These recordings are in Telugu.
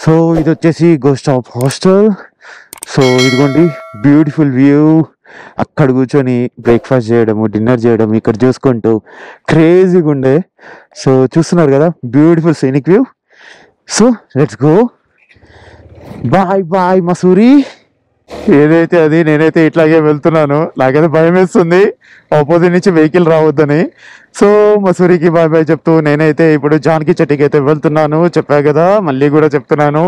సో ఇది వచ్చేసి గోస్ట్ ఆఫ్ హాస్టల్. సో ఇదిగోండి బ్యూటిఫుల్ వ్యూ. అక్కడ కూర్చొని బ్రేక్ఫాస్ట్ చేయడము, డిన్నర్ చేయడం, ఇక్కడ చూసుకుంటూ క్రేజీగా ఉండే. సో చూస్తున్నారు కదా beautiful scenic view. So let's go. Bye bye Mussoorie. ఏదైతే అది, నేనైతే ఇట్లాగే వెళ్తున్నాను. నాకైతే భయం వేస్తుంది ఆపోజిట్ నుంచి వెహికల్ రావద్దని. సో మసూరికి బాయ్ బాయ్ చెప్తూ నేనైతే ఇప్పుడు జానకి చెట్టుకి అయితే వెళ్తున్నాను. చెప్పా కదా, మళ్ళీ కూడా చెప్తున్నాను,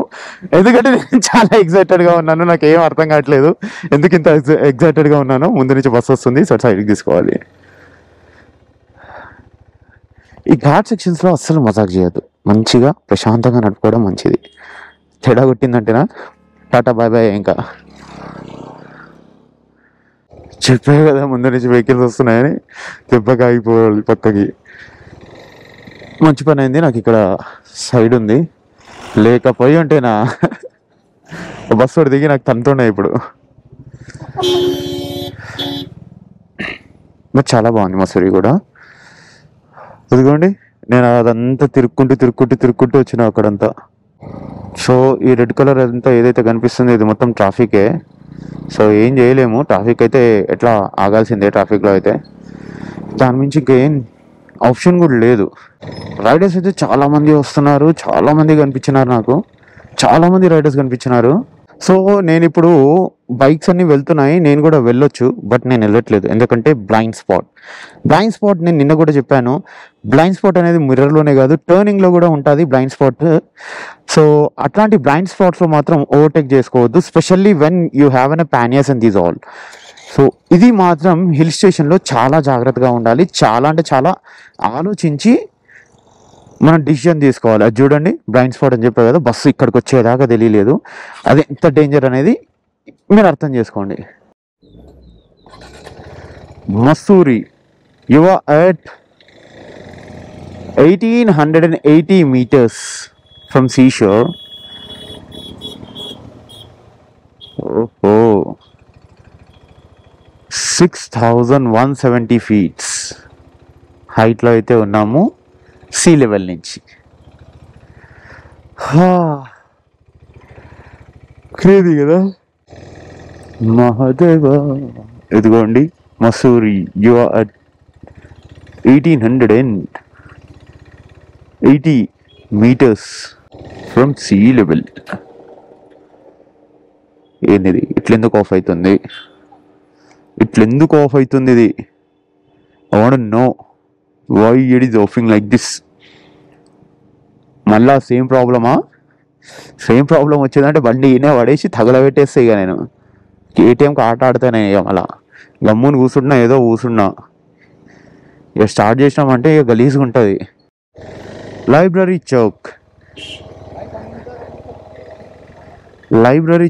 ఎందుకంటే నేను చాలా ఎక్సైటెడ్గా ఉన్నాను. నాకు ఏం అర్థం కావట్లేదు ఎందుకు ఇంత ఎక్సైటెడ్గా ఉన్నాను. ముందు నుంచి బస్సు వస్తుంది, సో సైడ్కి తీసుకోవాలి. ఈ ఘాట్ సెక్షన్స్లో అస్సలు మజాక్ చేయొద్దు. మంచిగా ప్రశాంతంగా నడుపుకోవడం మంచిది. తేడా కొట్టిందంటేనా టాటా బాయ్ బాయ్. ఇంకా చెప్పే కదా ముందు నుంచి వెహికల్స్ వస్తున్నాయని, దెబ్బకి ఆగిపోవాలి పక్కకి. మంచి పని అయింది నాకు ఇక్కడ సైడ్ ఉంది, లేకపోయి ఉంటేనా బస్సు వాడు దిగి నాకు తంతుండే ఇప్పుడు. చాలా బాగుంది మసూరి కూడా. ఇదిగోండి నేను అదంతా తిరుక్కుంటూ వచ్చిన అక్కడంతా. సో ఈ రెడ్ కలర్ అంతా ఏదైతే కనిపిస్తుందో ఇది మొత్తం ట్రాఫికే. సో ఏం చేయలేము, ట్రాఫిక్ అయితే ఎట్లా ఆగాల్సిందే. ట్రాఫిక్లో అయితే దాని మించి ఇంకేం ఆప్షన్ కూడా లేదు. రైడర్స్ అయితే చాలామంది వస్తున్నారు, చాలామంది కనిపించినారు నాకు, చాలామంది రైడర్స్ కనిపించినారు. సో నేను ఇప్పుడు బైక్స్ అన్నీ వెళ్తున్నాయి, నేను కూడా వెళ్ళొచ్చు, బట్ నేను వెళ్ళట్లేదు ఎందుకంటే బ్లైండ్ స్పాట్ నేను నిన్న కూడా చెప్పాను. బ్లైండ్ స్పాట్ అనేది మిర్రర్లోనే కాదు, టర్నింగ్లో కూడా ఉంటుంది బ్లైండ్ స్పాట్. సో అట్లాంటి బ్లైండ్ స్పాట్స్లో మాత్రం ఓవర్టేక్ చేసుకోవద్దు, specially when you have an panniers and these all. So ఇది మాత్రం హిల్ స్టేషన్లో చాలా జాగ్రత్తగా ఉండాలి. చాలా అంటే చాలా ఆలోచించి మనం డిసిజన్ తీసుకోవాలి. అది చూడండి బ్లైండ్ స్పాట్ అని చెప్పే కదా, బస్సు ఇక్కడికి వచ్చేదాకా తెలియలేదు. అది ఎంత డేంజర్ అనేది మీరు అర్థం చేసుకోండి. Mussoorie you are at 1880 meters from seashore. Oh, 6170 feet హైట్లో అయితే ఉన్నాము సీ లెవెల్ నుంచి. క్రేజీ కదా మహాదేవ. ఇదిగోండి Mussoorie you are at 1880 meters from sea level. ఏంది ఇట్లెందుకు ఆఫ్ అవుతుంది, ఇది? I want know why it is offing like this. మళ్ళా సేమ్ ప్రాబ్లమా? సేమ్ ప్రాబ్లం వచ్చేదంటే బండి ఈయనే పడేసి తగలబెట్టేస్తే ఇక నేను కేటీఎంకి ఆట ఆడితేనే ఇక మళ్ళా గమ్ముని కూర్చుంటున్నా, ఏదో కూర్చున్నా. ఇక స్టార్ట్ చేసినామంటే ఇక గలీజ్గా ఉంటుంది. లైబ్రరీ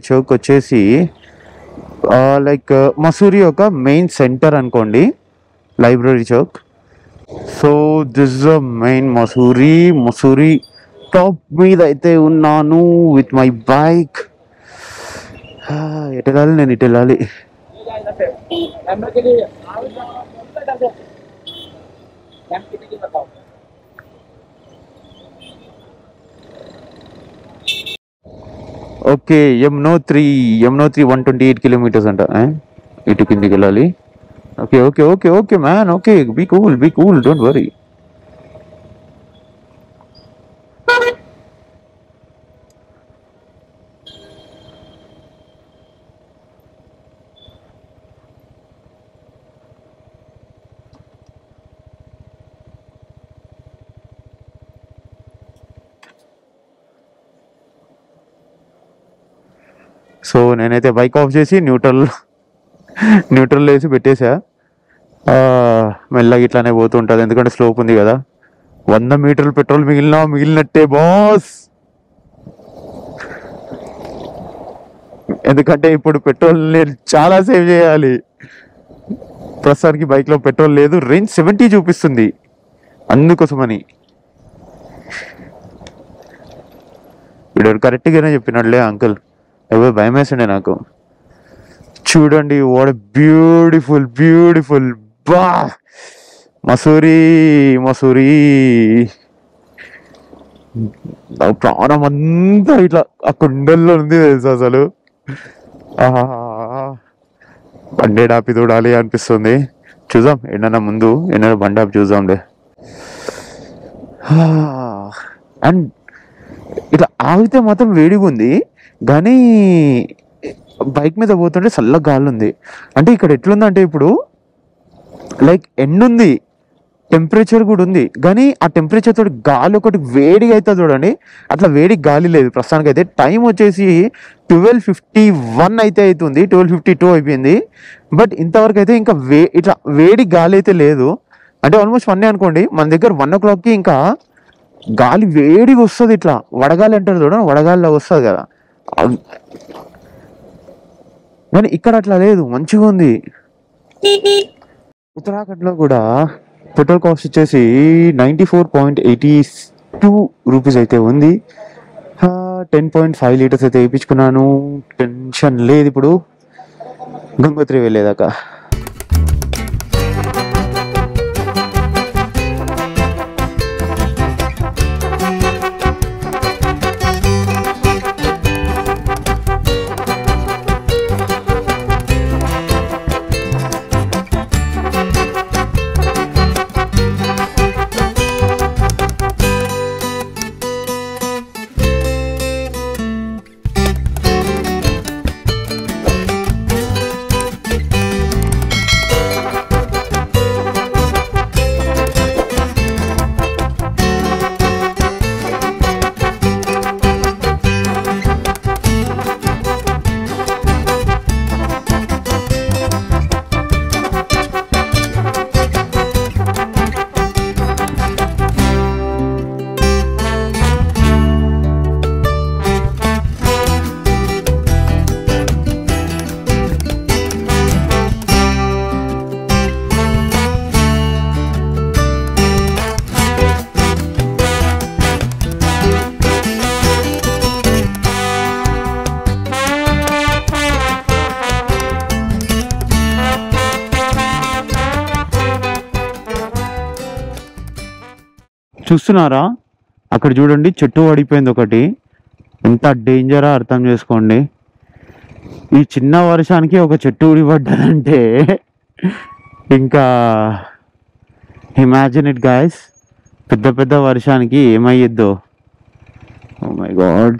చౌక్ వచ్చేసి లైక్ మసూరి ఒక మెయిన్ సెంటర్ అనుకోండి, library Chowk. So this is the main Mussoorie top మీద అయితే ఉన్నాను విత్ మై బైక్. ఎటు వెళ్ళాలి? నేను ఇటు వెళ్ళాలి. ఓకే, యమునోత్రి 128 kilometers అంట. ఇటు కిందికి వెళ్ళాలి. Okay man, okay be cool don't worry. So నేనైతే బైక్ ఆఫ్ చేసి న్యూట్రల్ వేసి పెట్టేసా. మెల్లగా ఇట్లానే పోతుంటుంది ఎందుకంటే స్లోప్ ఉంది కదా. 100 మీటర్లు పెట్రోల్ మిగిలినట్టే బాస్. ఎందుకంటే ఇప్పుడు పెట్రోల్ నేను చాలా సేవ్ చేయాలి. ప్రస్తుతానికి బైక్లో పెట్రోల్ లేదు, రేంజ్ 70 చూపిస్తుంది, అందుకోసమని. వీడు కరెక్ట్గానే చెప్పినట్లే అంకుల్, ఎవరు భయం వేస్తుండే నాకు. చూడండి వాట్ బ్యూటిఫుల్ బా మసూరి నా ప్రాణం అంతా ఇట్లా ఆ కుండల్లో ఉంది తెలుసు అసలు. ఆహా, బండి ఆపి చూడాలి అనిపిస్తుంది. చూద్దాం ఎన్నైనా ముందు ఎన్నైనా బండి ఆపి చూద్దాంలే. అండ్ ఇట్లా ఆగితే మాత్రం వేడిగా ఉంది, కానీ బైక్ మీద పోతుంటే చల్లగా గాలి ఉంది. అంటే ఇక్కడ ఎట్లుందంటే ఇప్పుడు లైక్ ఎండ్ ఉంది, టెంపరేచర్ కూడా ఉంది, కానీ ఆ టెంపరేచర్ తోటి గాలి ఒకటి వేడిగా అవుతుంది చూడండి. అట్లా వేడి గాలి లేదు ప్రస్తుతానికి. అయితే టైం వచ్చేసి 12:51 అయితే అవుతుంది, 12:52 అయిపోయింది. బట్ ఇంతవరకు అయితే ఇంకా ఇట్లా వేడి గాలి అయితే లేదు. అంటే ఆల్మోస్ట్ 1 అనుకోండి. మన దగ్గర 1 o'clockకి ఇంకా గాలి వేడిగా వస్తుంది, ఇట్లా వడగాలి అంటారు చూడండి, వడగాలిలో వస్తుంది కదా. కానీ ఇక్కడ అట్లా లేదు, మంచిగా ఉంది. ఉత్తరాఖండ్లో కూడా పెట్రోల్ కాస్ట్ వచ్చేసి 94.82 రూపీస్ అయితే ఉంది. 10.5 లీటర్స్ అయితే వేయించుకున్నాను. టెన్షన్ లేదు ఇప్పుడు గంగోత్రి వెళ్ళేదాకా. చూస్తున్నారా అక్కడ చూడండి, చెట్టు పడిపోయింది ఒకటి. ఎంత డేంజరా అర్థం చేసుకోండి. ఈ చిన్న వర్షానికి ఒక చెట్టు ఊడిపడ్డదంటే ఇంకా ఇమాజిన్ ఇట్ గైస్, పెద్ద పెద్ద వర్షానికి ఏమయ్యిద్దో. Oh my god,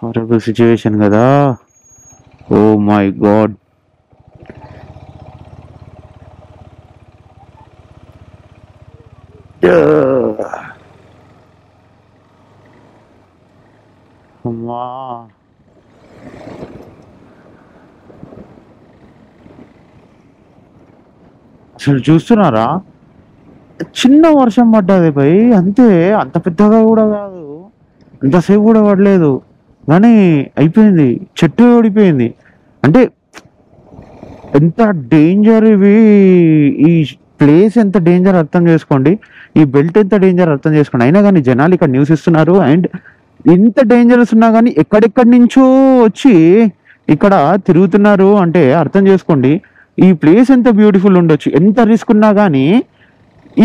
horrible situation కదా. Oh my god. అమ్మా, అసలు చూస్తున్నారా, చిన్న వర్షం పడ్డది పై, అంతే. అంత పెద్దగా కూడా కాదు, అంతసేపు కూడా పడలేదు, కానీ అయిపోయింది, చెట్టు ఓడిపోయింది. అంటే ఎంత డేంజర్ ఇవి, ఈ ప్లేస్ ఎంత డేంజర్ అర్థం చేసుకోండి, ఈ బెల్ట్ ఎంత డేంజర్ అర్థం చేసుకోండి. అయినా కానీ జనాలు ఇక్కడ న్యూస్ ఇస్తున్నారు. అండ్ ఇంత డేంజరస్ ఉన్నా కానీ ఎక్కడెక్కడి నుంచో వచ్చి ఇక్కడ తిరుగుతున్నారు అంటే అర్థం చేసుకోండి ఈ ప్లేస్ ఎంత బ్యూటిఫుల్ ఉండొచ్చు. ఎంత రిస్క్ ఉన్నా కానీ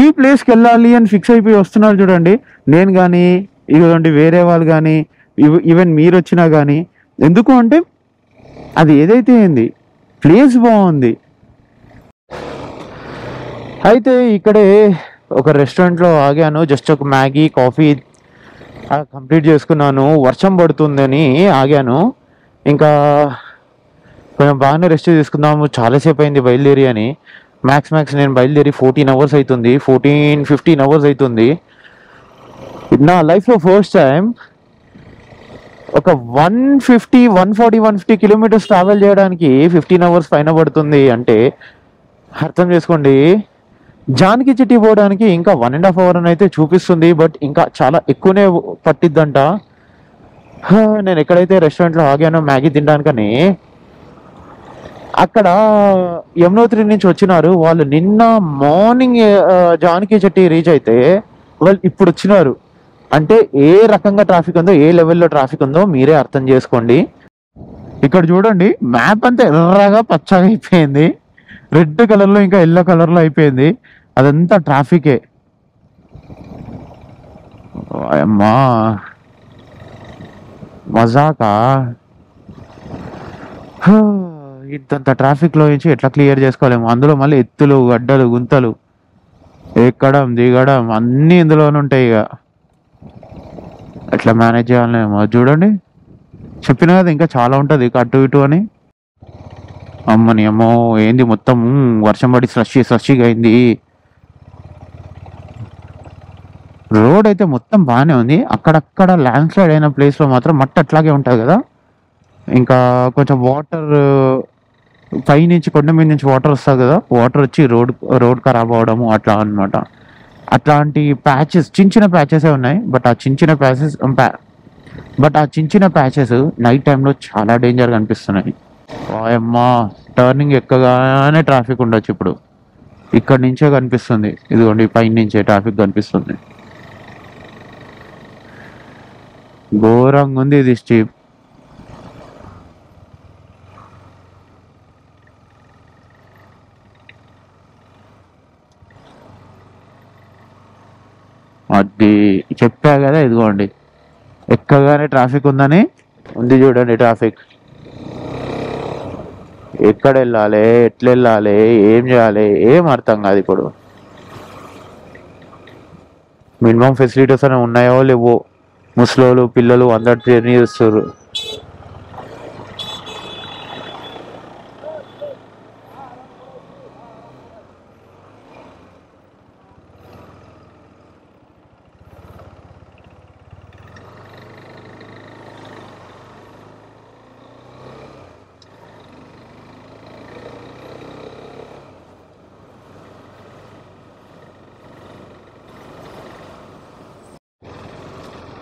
ఈ ప్లేస్కి వెళ్ళాలి అని ఫిక్స్ అయిపోయి వస్తున్నారు చూడండి. నేను కానీ ఇవ్వండి, వేరే వాళ్ళు కానీ, ఈవెన్ మీరు వచ్చినా కానీ. ఎందుకు అంటే అది ఏదైతే ఏంది, ప్లేస్ బాగుంది. అయితే ఇక్కడే ఒక రెస్టారెంట్లో ఆగాను, జస్ట్ ఒక మ్యాగీ కాఫీ కంప్లీట్ చేసుకున్నాను. వర్షం పడుతుందని ఆగాను. ఇంకా కొంచెం బాగానే రెస్ట్ తీసుకుందాము, చాలాసేపు అయింది బయలుదేరి అని. మ్యాక్స్ నేను బయలుదేరి 14 hours అవుతుంది, 14-15 hours అవుతుంది. నా లైఫ్లో ఫస్ట్ టైం ఒక 150 కిలోమీటర్స్ ట్రావెల్ చేయడానికి 15 hours పైన పడుతుంది అంటే అర్థం చేసుకోండి. జానకి చెట్టి పోవడానికి ఇంకా 1.5 hour అని అయితే చూపిస్తుంది, బట్ ఇంకా చాలా ఎక్కువనే పట్టిద్దంట. నేను ఎక్కడైతే రెస్టారెంట్లో ఆగానో మ్యాగీ తినడానికని, అక్కడ యమునోత్రి నుంచి వచ్చినారు వాళ్ళు. నిన్న మార్నింగ్ జానకి చెట్టి రీచ్ అయితే వాళ్ళు ఇప్పుడు వచ్చినారు. అంటే ఏ రకంగా ట్రాఫిక్ ఉందో, ఏ లెవెల్లో ట్రాఫిక్ ఉందో మీరే అర్థం చేసుకోండి. ఇక్కడ చూడండి, మ్యాప్ అంతా ఎర్రగా పచ్చగా అయిపోయింది, రెడ్ కలర్లో ఇంకా ఎల్లో కలర్లో అయిపోయింది. అదంతా ట్రాఫికే. అమ్మా మజాకా. ఇంతంత ట్రాఫిక్లో నుంచి ఎట్లా క్లియర్ చేసుకోలేము. అందులో మళ్ళీ ఎత్తులు, గడ్డలు, గుంతలు, ఎక్కడం దిగడం అన్నీ ఇందులోనే ఉంటాయి. ఇక ఎట్లా మేనేజ్ చేయాలేమో చూడండి. చెప్పిన కదా ఇంకా చాలా ఉంటుంది ఇక అటు ఇటు అని. అమ్మని అమ్మో ఏంది మొత్తం వర్షం పడి స్లషీగా అయింది. రోడ్ అయితే మొత్తం బాగానే ఉంది. అక్కడక్కడ ల్యాండ్ స్లైడ్ అయిన ప్లేస్లో మాత్రం మట్టి అట్లాగే ఉంటుంది కదా. ఇంకా కొంచెం వాటర్ పైనుంచి కొండ మీద నుంచి వాటర్ వస్తుంది కదా, వాటర్ వచ్చి రోడ్ ఖరాబ్ అవడము అట్లా అనమాట. అట్లాంటి ప్యాచెస్ చిన్న ప్యాచెసే ఉన్నాయి. బట్ ఆ చిన్న ప్యాచెస్ నైట్ టైంలో చాలా డేంజర్గా అనిపిస్తున్నాయి. అమ్మా టర్నింగ్ ఎక్కగానే ట్రాఫిక్ ఉండొచ్చు. ఇప్పుడు ఇక్కడ నుంచే కనిపిస్తుంది, ఇదిగోండి పైన నుంచే ట్రాఫిక్ కనిపిస్తుంది. ఘోరంగా ఉంది ఇది స్టీప్. అది చెప్పా కదా, ఇదిగోండి ఎక్కగానే ట్రాఫిక్ ఉందని. ఉంది చూడండి ట్రాఫిక్. ఎక్కడ వెళ్ళాలి, ఎట్లా వెళ్ళాలి, ఏం చేయాలి ఏం అర్థం కాదు. ఇప్పుడు మినిమం ఫెసిలిటీస్ అనేవి ఉన్నాయో లేవో. ముసలోళ్ళు పిల్లలు అందరు జర్నీ చేస్తారు.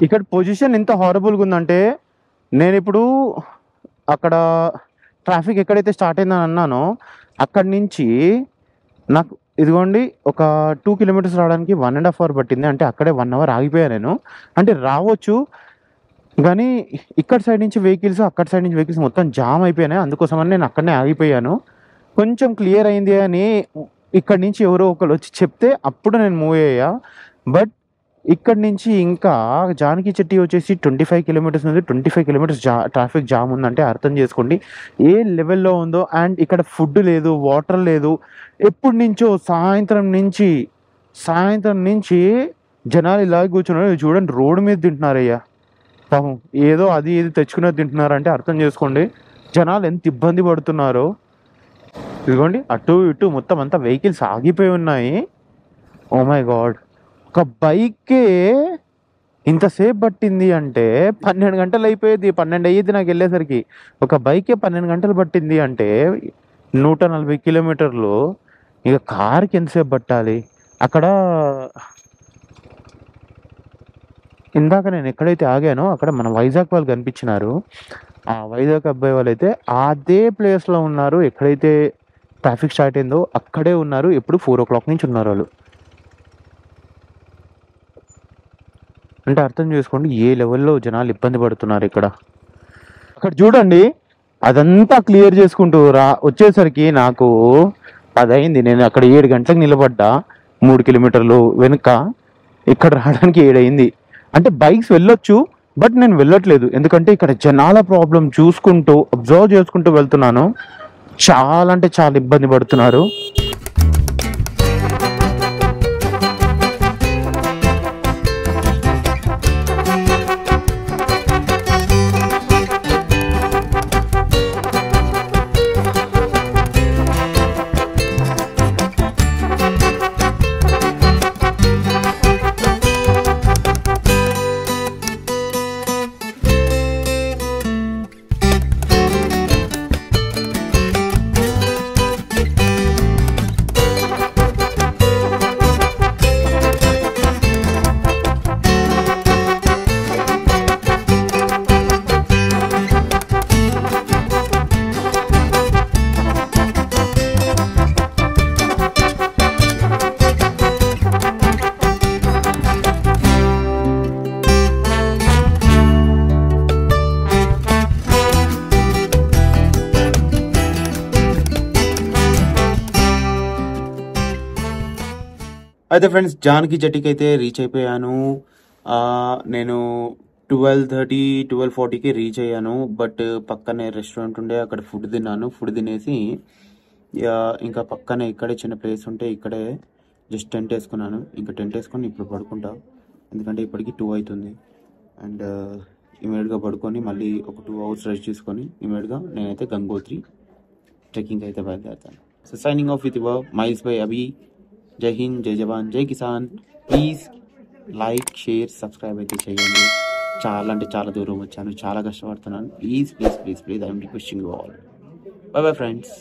ఇక్కడ పొజిషన్ ఎంత హారబుల్గా ఉందంటే, నేను ఇప్పుడు అక్కడ ట్రాఫిక్ ఎక్కడైతే స్టార్ట్ అయిందని అన్నానో అక్కడి నుంచి నాకు ఇదిగోండి ఒక 2 కిలోమీటర్స్ రావడానికి 1.5 అవర్ పట్టింది. అంటే అక్కడే 1 అవర్ ఆగిపోయాను నేను. అంటే రావచ్చు కానీ ఇక్కడ సైడ్ నుంచి వెహికల్స్, అక్కడ సైడ్ నుంచి వెహికల్స్ మొత్తం జామ్ అయిపోయినాయి. అందుకోసమని నేను అక్కడనే ఆగిపోయాను. కొంచెం క్లియర్ అయింది అని ఇక్కడ నుంచి ఎవరో ఒకరు వచ్చి చెప్తే అప్పుడు నేను మూవ్ అయ్యా. బట్ ఇక్కడ నుంచి ఇంకా జానకి చెట్టి వచ్చేసి 25 కిలోమీటర్స్ ఉంది. 25 కిలోమీటర్స్ ట్రాఫిక్ జామ్ ఉందంటే అర్థం చేసుకోండి ఏ లెవెల్లో ఉందో. అండ్ ఇక్కడ ఫుడ్ లేదు, వాటర్ లేదు. ఎప్పటి నుంచో సాయంత్రం నుంచి జనాలు ఇలా కూర్చున్నారు. చూడండి రోడ్డు మీద తింటున్నారయ్యా పాపం. ఏదో అది ఇది తెచ్చుకునేది తింటున్నారంటే అర్థం చేసుకోండి జనాలు ఎంత ఇబ్బంది పడుతున్నారో. ఇదిగోండి అటు ఇటు మొత్తం అంతా వెహికల్స్ ఆగిపోయి ఉన్నాయి. ఓ మై గాడ్, ఒక బైకే ఇంతసేపు పట్టింది అంటే 12 గంటలు అయిపోయేది. 12 అయ్యేది నాకు వెళ్ళేసరికి. ఒక బైకే 12 గంటలు పట్టింది అంటే 140 కిలోమీటర్లు. ఇక కార్కి ఎంతసేపు పట్టాలి? అక్కడ ఇందాక నేను ఎక్కడైతే ఆగానో అక్కడ మన వైజాగ్ వాళ్ళు కనిపించినారు. ఆ వైజాగ్ అబ్బాయి వాళ్ళు అయితే అదే ప్లేస్లో ఉన్నారు. ఎక్కడైతే ట్రాఫిక్ స్టార్ట్ అయిందో అక్కడే ఉన్నారు. ఎప్పుడు 4 o'clock నుంచి ఉన్నారు వాళ్ళు. అంటే అర్థం చేసుకోండి ఏ లెవెల్లో జనాలు ఇబ్బంది పడుతున్నారు ఇక్కడ. అక్కడ చూడండి అదంతా క్లియర్ చేసుకుంటూ వచ్చేసరికి నాకు 10 అయింది. నేను అక్కడ 7 గంటలకు నిలబడ్డా 3 కిలోమీటర్లు వెనుక. ఇక్కడ రావడానికి 7 అయింది. అంటే బైక్స్ వెళ్ళొచ్చు బట్ నేను వెళ్ళట్లేదు. ఎందుకంటే ఇక్కడ జనాల ప్రాబ్లం చూసుకుంటూ అబ్జర్వ్ చేసుకుంటూ వెళ్తున్నాను. చాలా అంటే చాలా ఇబ్బంది పడుతున్నారు. అయితే ఫ్రెండ్స్ జాన్కి జట్టికి అయితే రీచ్ అయిపోయాను. నేను 12:30 12:40కి రీచ్ అయ్యాను. బట్ పక్కనే రెస్టారెంట్ ఉండే అక్కడ ఫుడ్ తిన్నాను. ఫుడ్ తినేసి ఇంకా పక్కనే ఇక్కడే చిన్న ప్లేస్ ఉంటే ఇక్కడే జస్ట్ టెంట్ వేసుకున్నాను. ఇంకా టెంట్ వేసుకొని ఇప్పుడు పడుకుంటా, ఎందుకంటే ఇప్పటికి 2 అవుతుంది. అండ్ ఇమీడియట్గా పడుకొని మళ్ళీ ఒక 2 hours రెస్ట్ తీసుకొని ఇమీడియట్గా నేనైతే గంగోత్రి ట్రెక్కింగ్ అయితే బయలుదేరుతాను. So signing off with your miles by Abhi. జై హింద్, జై జవాన్, జై కిసాన్. ప్లీజ్ లైక్, షేర్, సబ్స్క్రైబ్ అయితే చేయండి. చాలా అంటే చాలా దూరం వచ్చాను, చాలా కష్టపడుతున్నాను. Please please please please I'm requesting you all. Bye bye friends.